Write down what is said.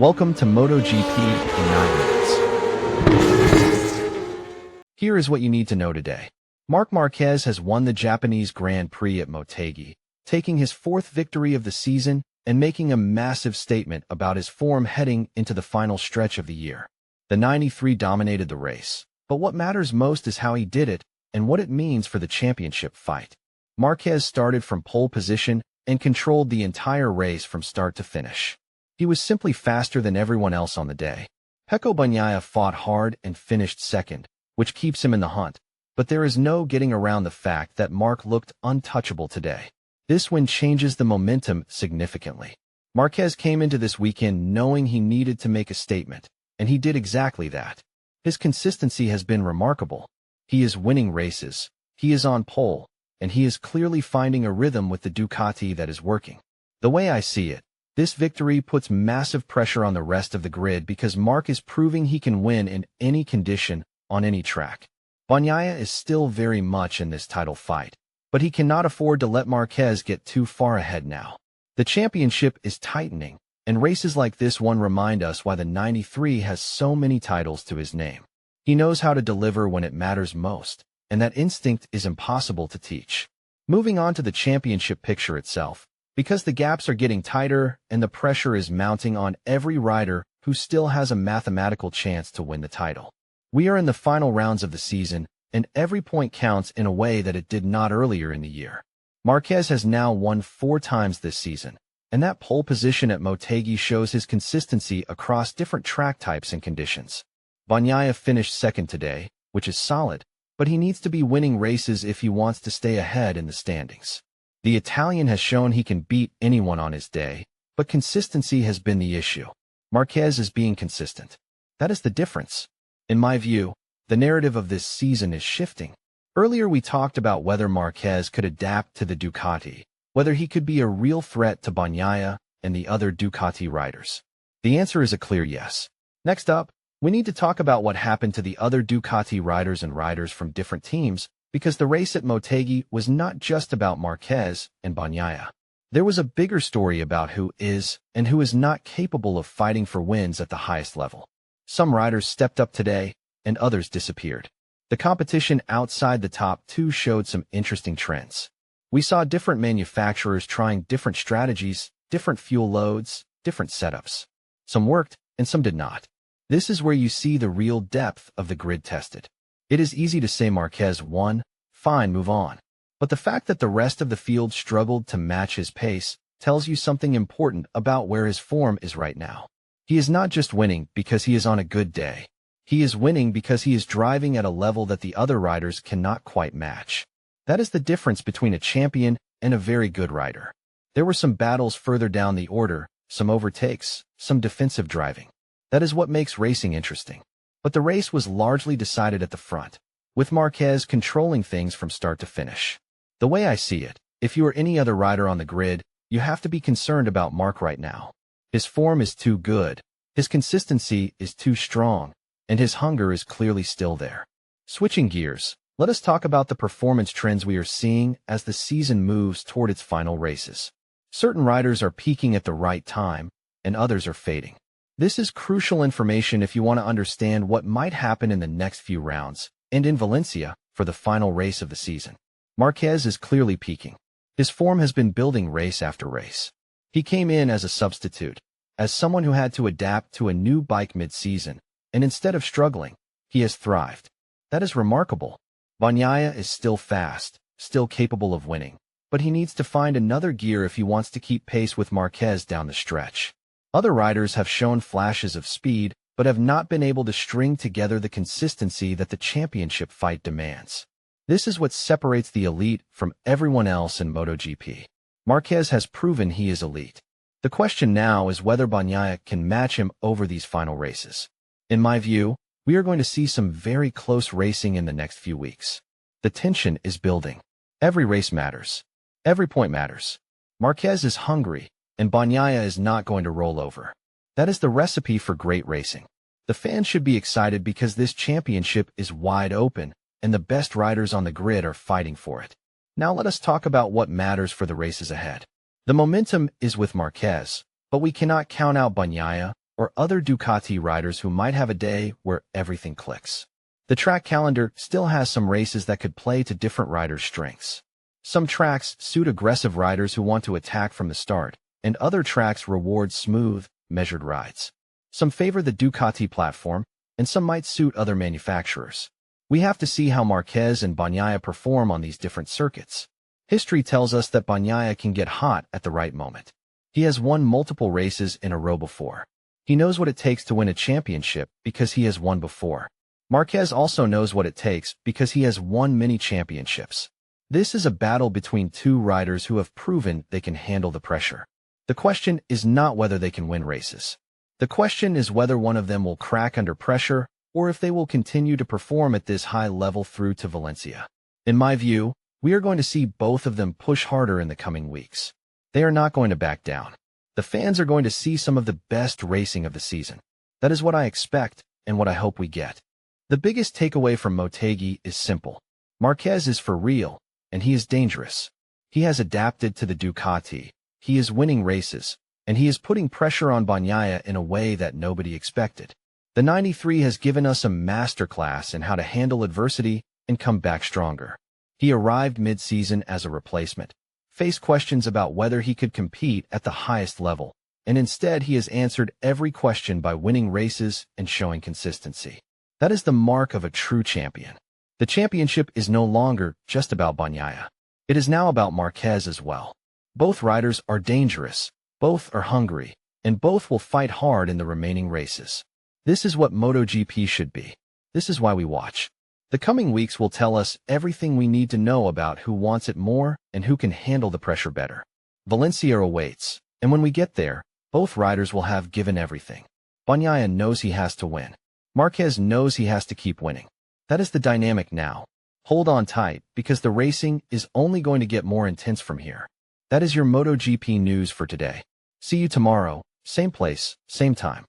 Welcome to MotoGP in 9 minutes. Here is what you need to know today. Marc Marquez has won the Japanese Grand Prix at Motegi, taking his 4th victory of the season and making a massive statement about his form heading into the final stretch of the year. The 93 dominated the race, but what matters most is how he did it and what it means for the championship fight. Marquez started from pole position and controlled the entire race from start to finish. He was simply faster than everyone else on the day. Bagnaia fought hard and finished second, which keeps him in the hunt, but there is no getting around the fact that Marc looked untouchable today. This win changes the momentum significantly. Marquez came into this weekend knowing he needed to make a statement, and he did exactly that. His consistency has been remarkable. He is winning races, he is on pole, and he is clearly finding a rhythm with the Ducati that is working. The way I see it, this victory puts massive pressure on the rest of the grid because Marc is proving he can win in any condition, on any track. Bagnaia is still very much in this title fight, but he cannot afford to let Marquez get too far ahead now. The championship is tightening, and races like this one remind us why the 93 has so many titles to his name. He knows how to deliver when it matters most, and that instinct is impossible to teach. Moving on to the championship picture itself, because the gaps are getting tighter and the pressure is mounting on every rider who still has a mathematical chance to win the title. We are in the final rounds of the season, and every point counts in a way that it did not earlier in the year. Marquez has now won 4 times this season, and that pole position at Motegi shows his consistency across different track types and conditions. Bagnaia finished second today, which is solid, but he needs to be winning races if he wants to stay ahead in the standings. The Italian has shown he can beat anyone on his day, but consistency has been the issue. Marquez is being consistent. That is the difference. In my view, the narrative of this season is shifting. Earlier we talked about whether Marquez could adapt to the Ducati, whether he could be a real threat to Bagnaia and the other Ducati riders. The answer is a clear yes. Next up, we need to talk about what happened to the other Ducati riders and riders from different teams, because the race at Motegi was not just about Marquez and Bagnaia. There was a bigger story about who is and who is not capable of fighting for wins at the highest level. Some riders stepped up today, and others disappeared. The competition outside the top 2 showed some interesting trends. We saw different manufacturers trying different strategies, different fuel loads, different setups. Some worked, and some did not. This is where you see the real depth of the grid tested. It is easy to say Marquez won, fine, move on. But the fact that the rest of the field struggled to match his pace tells you something important about where his form is right now. He is not just winning because he is on a good day. He is winning because he is driving at a level that the other riders cannot quite match. That is the difference between a champion and a very good rider. There were some battles further down the order, some overtakes, some defensive driving. That is what makes racing interesting. But the race was largely decided at the front, with Marquez controlling things from start to finish. The way I see it, if you are any other rider on the grid, you have to be concerned about Marc right now. His form is too good, his consistency is too strong, and his hunger is clearly still there. Switching gears, let us talk about the performance trends we are seeing as the season moves toward its final races. Certain riders are peaking at the right time, and others are fading. This is crucial information if you want to understand what might happen in the next few rounds, and in Valencia, for the final race of the season. Marquez is clearly peaking. His form has been building race after race. He came in as a substitute, as someone who had to adapt to a new bike mid-season, and instead of struggling, he has thrived. That is remarkable. Bagnaia is still fast, still capable of winning, but he needs to find another gear if he wants to keep pace with Marquez down the stretch. Other riders have shown flashes of speed, but have not been able to string together the consistency that the championship fight demands. This is what separates the elite from everyone else in MotoGP. Marquez has proven he is elite. The question now is whether Bagnaia can match him over these final races. In my view, we are going to see some very close racing in the next few weeks. The tension is building. Every race matters. Every point matters. Marquez is hungry, and Bagnaia is not going to roll over. That is the recipe for great racing. The fans should be excited because this championship is wide open, and the best riders on the grid are fighting for it. Now let us talk about what matters for the races ahead. The momentum is with Marquez, but we cannot count out Bagnaia or other Ducati riders who might have a day where everything clicks. The track calendar still has some races that could play to different riders' strengths. Some tracks suit aggressive riders who want to attack from the start, and other tracks reward smooth, measured rides. Some favor the Ducati platform, and some might suit other manufacturers. We have to see how Marquez and Bagnaia perform on these different circuits. History tells us that Bagnaia can get hot at the right moment. He has won multiple races in a row before. He knows what it takes to win a championship because he has won before. Marquez also knows what it takes because he has won many championships. This is a battle between two riders who have proven they can handle the pressure. The question is not whether they can win races. The question is whether one of them will crack under pressure or if they will continue to perform at this high level through to Valencia. In my view, we are going to see both of them push harder in the coming weeks. They are not going to back down. The fans are going to see some of the best racing of the season. That is what I expect and what I hope we get. The biggest takeaway from Motegi is simple. Marquez is for real, and he is dangerous. He has adapted to the Ducati. He is winning races, and he is putting pressure on Bagnaia in a way that nobody expected. The 93 has given us a masterclass in how to handle adversity and come back stronger. He arrived mid-season as a replacement, faced questions about whether he could compete at the highest level, and instead he has answered every question by winning races and showing consistency. That is the mark of a true champion. The championship is no longer just about Bagnaia. It is now about Marquez as well. Both riders are dangerous, both are hungry, and both will fight hard in the remaining races. This is what MotoGP should be. This is why we watch. The coming weeks will tell us everything we need to know about who wants it more and who can handle the pressure better. Valencia awaits, and when we get there, both riders will have given everything. Bagnaia knows he has to win. Marquez knows he has to keep winning. That is the dynamic now. Hold on tight, because the racing is only going to get more intense from here. That is your MotoGP news for today. See you tomorrow, same place, same time.